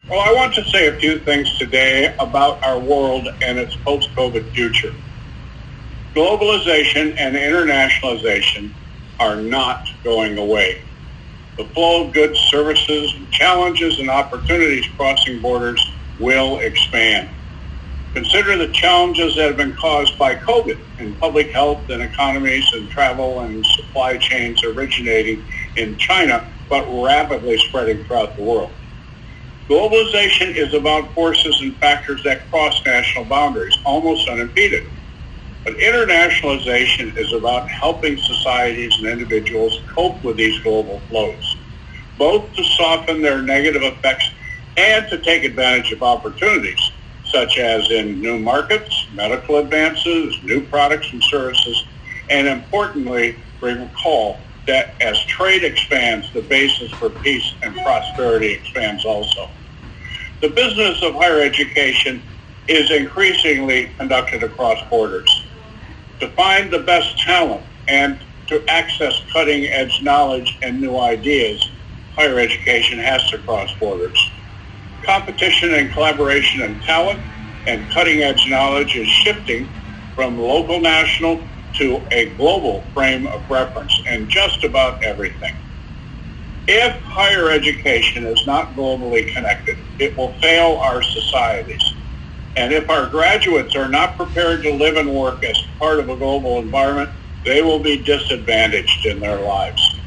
Well, I want to say a few things today about our world and its post-COVID future. Globalization and internationalization are not going away. The flow of goods, services, challenges, and opportunities crossing borders will expand. Consider the challenges that have been caused by COVID in public health and economies and travel and supply chains originating in China, but rapidly spreading throughout the world. Globalization is about forces and factors that cross national boundaries, almost unimpeded. But internationalization is about helping societies and individuals cope with these global flows, both to soften their negative effects and to take advantage of opportunities, such as in new markets, medical advances, new products and services, and importantly, recall that as trade expands, the basis for peace and prosperity expands also. The business of higher education is increasingly conducted across borders. To find the best talent and to access cutting-edge knowledge and new ideas, higher education has to cross borders. Competition and collaboration in talent and cutting-edge knowledge is shifting from local, national to a global frame of reference in just about everything. If higher education is not globally connected, it will fail our societies. And if our graduates are not prepared to live and work as part of a global environment, they will be disadvantaged in their lives.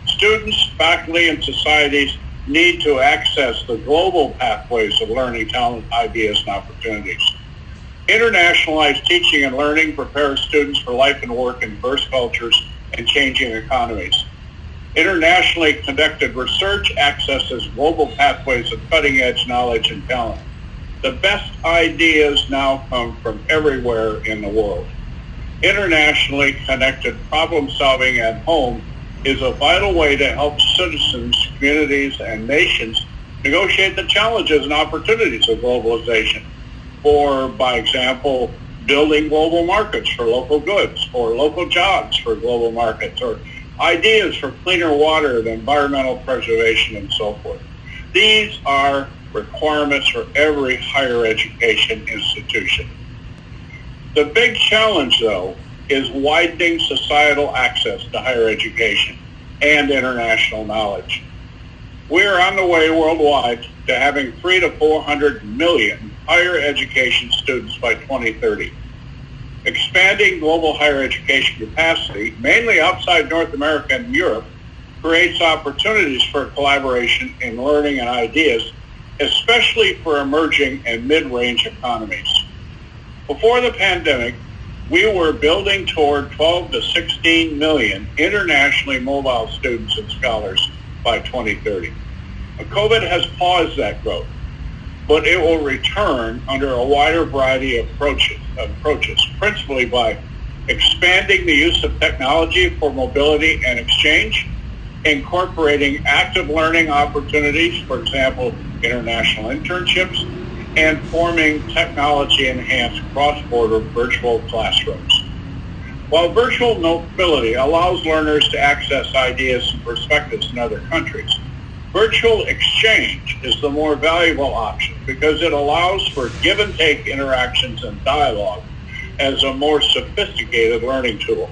Students, faculty, and societies need to access the global pathways of learning, talent, ideas, and opportunities. Internationalized teaching and learning prepares students for life and work in diverse cultures and changing economies. Internationally conducted research accesses global pathways of cutting-edge knowledge and talent. The best ideas now come from everywhere in the world. Internationally connected problem-solving at home is a vital way to help citizens, communities, and nations negotiate the challenges and opportunities of globalization. For, by example, building global markets for local goods, or local jobs for global markets, or ideas for cleaner water and environmental preservation, and so forth. These are requirements for every higher education institution. The big challenge, though, is widening societal access to higher education and international knowledge. We are on the way worldwide to having 300 to 400 million higher education students by 2030. Expanding global higher education capacity, mainly outside North America and Europe, creates opportunities for collaboration in learning and ideas, especially for emerging and mid-range economies. Before the pandemic, we were building toward 12 to 16 million internationally mobile students and scholars by 2030. COVID has paused that growth, but it will return under a wider variety of approaches, principally by expanding the use of technology for mobility and exchange, incorporating active learning opportunities, for example, international internships, and forming technology-enhanced cross-border virtual classrooms. While virtual mobility allows learners to access ideas and perspectives in other countries, virtual exchange is the more valuable option because it allows for give-and-take interactions and dialogue as a more sophisticated learning tool.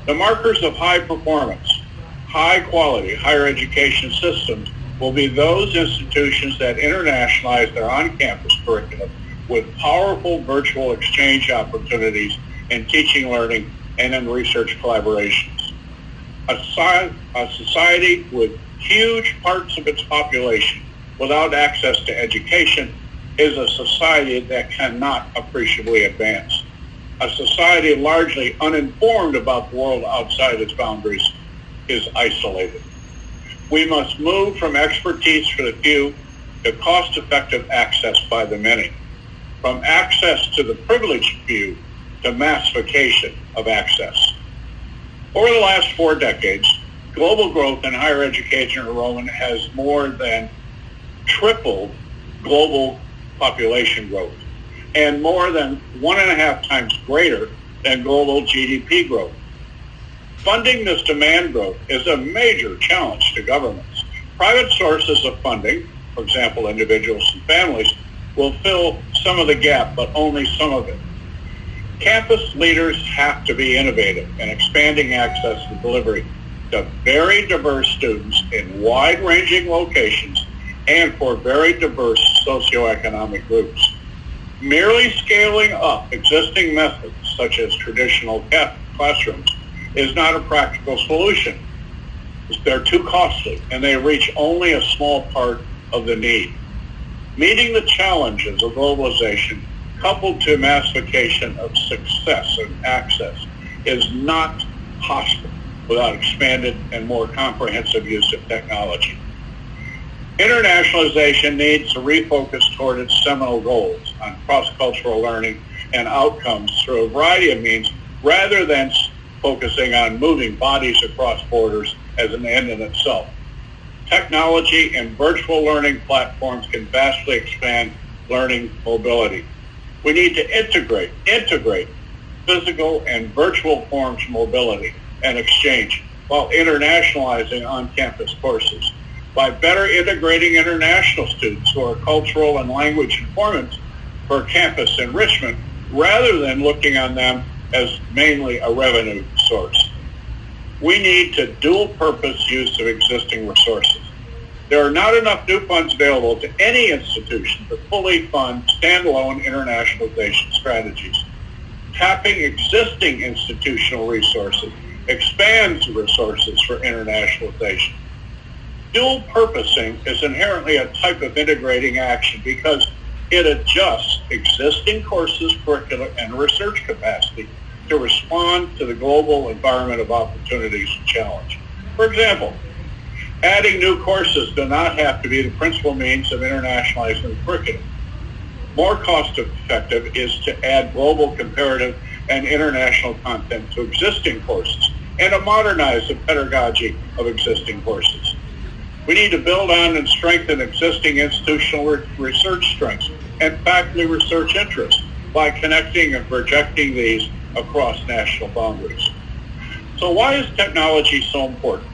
The markers of high performance, high-quality higher education systems will be those institutions that internationalize their on-campus curriculum with powerful virtual exchange opportunities in teaching, learning, and in research collaborations. A society with huge parts of its population without access to education is a society that cannot appreciably advance. A society largely uninformed about the world outside its boundaries is isolated. We must move from expertise for the few to cost-effective access by the many, from access to the privileged few to massification of access. Over the last 4 decades, global growth in higher education enrollment has more than tripled global population growth and more than 1.5 times greater than global GDP growth. Funding this demand growth is a major challenge to governments. Private sources of funding, for example, individuals and families, will fill some of the gap, but only some of it. Campus leaders have to be innovative in expanding access to delivery to very diverse students in wide-ranging locations and for very diverse socioeconomic groups. Merely scaling up existing methods, such as traditional classrooms, is not a practical solution. They're too costly, and they reach only a small part of the need. Meeting the challenges of globalization, coupled to massification of success and access, is not possible without expanded and more comprehensive use of technology. Internationalization needs to refocus toward its seminal goals on cross-cultural learning and outcomes through a variety of means, rather than focusing on moving bodies across borders as an end in itself. Technology and virtual learning platforms can vastly expand learning mobility. We need to integrate physical and virtual forms of mobility and exchange while internationalizing on-campus courses. By better integrating international students who are cultural and language informants for campus enrichment, rather than looking on them as mainly a revenue source. We need to dual-purpose use of existing resources. There are not enough new funds available to any institution to fully fund standalone internationalization strategies. Tapping existing institutional resources expands resources for internationalization. Dual purposing is inherently a type of integrating action because it adjusts existing courses, curricula, and research capacity to respond to the global environment of opportunities and challenge. For example, adding new courses do not have to be the principal means of internationalizing the curriculum. More cost-effective is to add global comparative and international content to existing courses and to modernize the pedagogy of existing courses. We need to build on and strengthen existing institutional research strengths and faculty research interests by connecting and projecting these across national boundaries. So why is technology so important?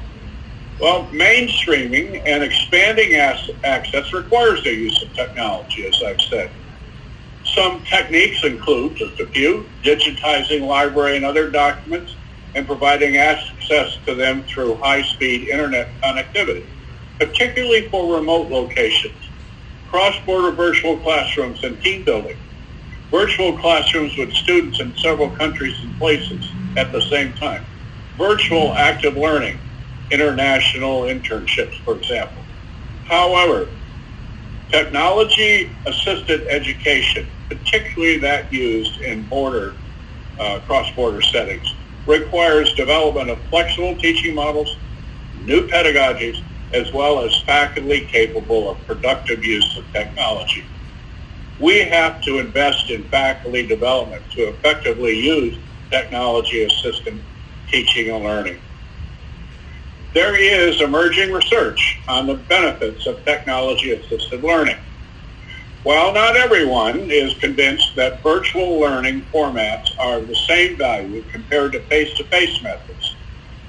Well, mainstreaming and expanding access requires the use of technology, as I've said. Some techniques include, just a few, digitizing library and other documents and providing access to them through high-speed internet connectivity, particularly for remote locations, cross-border virtual classrooms and team building, virtual classrooms with students in several countries and places at the same time, virtual active learning, international internships, for example. However, technology-assisted education, particularly that used in cross-border settings, requires development of flexible teaching models, new pedagogies, as well as faculty capable of productive use of technology. We have to invest in faculty development to effectively use technology-assisted teaching and learning. There is emerging research on the benefits of technology-assisted learning. While not everyone is convinced that virtual learning formats are of the same value compared to face-to-face methods,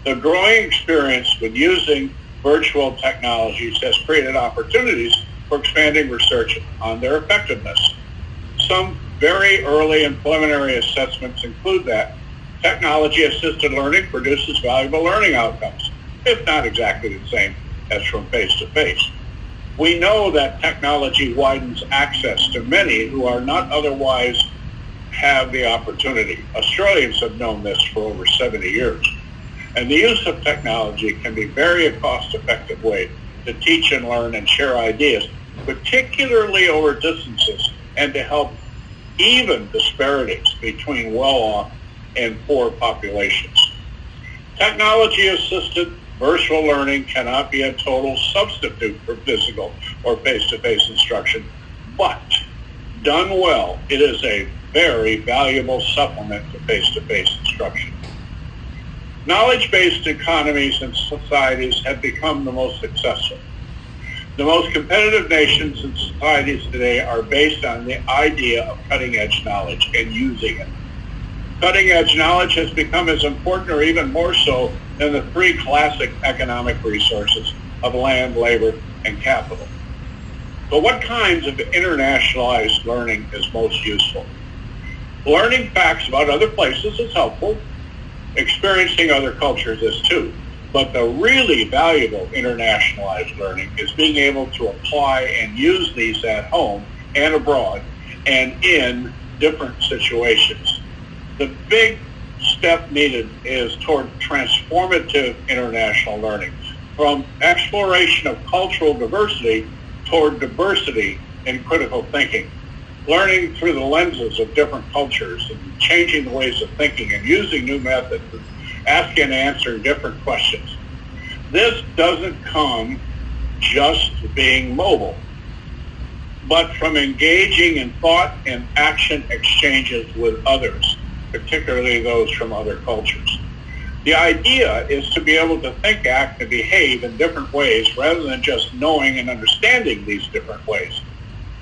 the growing experience with using virtual technologies has created opportunities for expanding research on their effectiveness. Some very early and preliminary assessments include that technology-assisted learning produces valuable learning outcomes, if not exactly the same as from face-to-face. We know that technology widens access to many who are not otherwise have the opportunity. Australians have known this for over 70 years. And the use of technology can be a cost-effective way to teach and learn and share ideas, particularly over distances, and to help even disparities between well-off and poor populations. Technology-assisted virtual learning cannot be a total substitute for physical or face-to-face instruction, but done well, it is a very valuable supplement to face-to-face instruction. Knowledge-based economies and societies have become the most successful. The most competitive nations and societies today are based on the idea of cutting-edge knowledge and using it. Cutting-edge knowledge has become as important or even more so than the three classic economic resources of land, labor, and capital. But what kinds of internationalized learning is most useful? Learning facts about other places is helpful. Experiencing other cultures is too. But the really valuable internationalized learning is being able to apply and use these at home and abroad and in different situations. The big step needed is toward transformative international learning, from exploration of cultural diversity toward diversity in critical thinking, learning through the lenses of different cultures and changing the ways of thinking and using new methods, asking and answering different questions. This doesn't come just being mobile, but from engaging in thought and action exchanges with others, particularly those from other cultures. The idea is to be able to think, act, and behave in different ways rather than just knowing and understanding these different ways.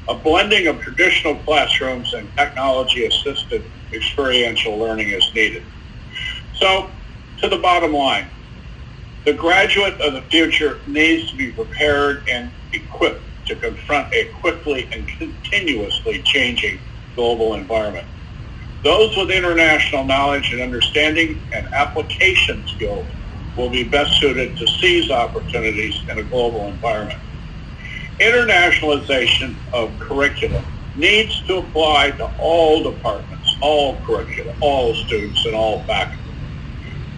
A blending of traditional classrooms and technology-assisted experiential learning is needed. So, to the bottom line, the graduate of the future needs to be prepared and equipped to confront a quickly and continuously changing global environment. Those with international knowledge and understanding and application skills will be best suited to seize opportunities in a global environment. Internationalization of curriculum needs to apply to all departments, all curricula, all students, and all faculty.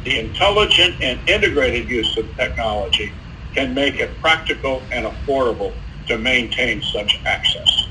The intelligent and integrated use of technology can make it practical and affordable to maintain such access.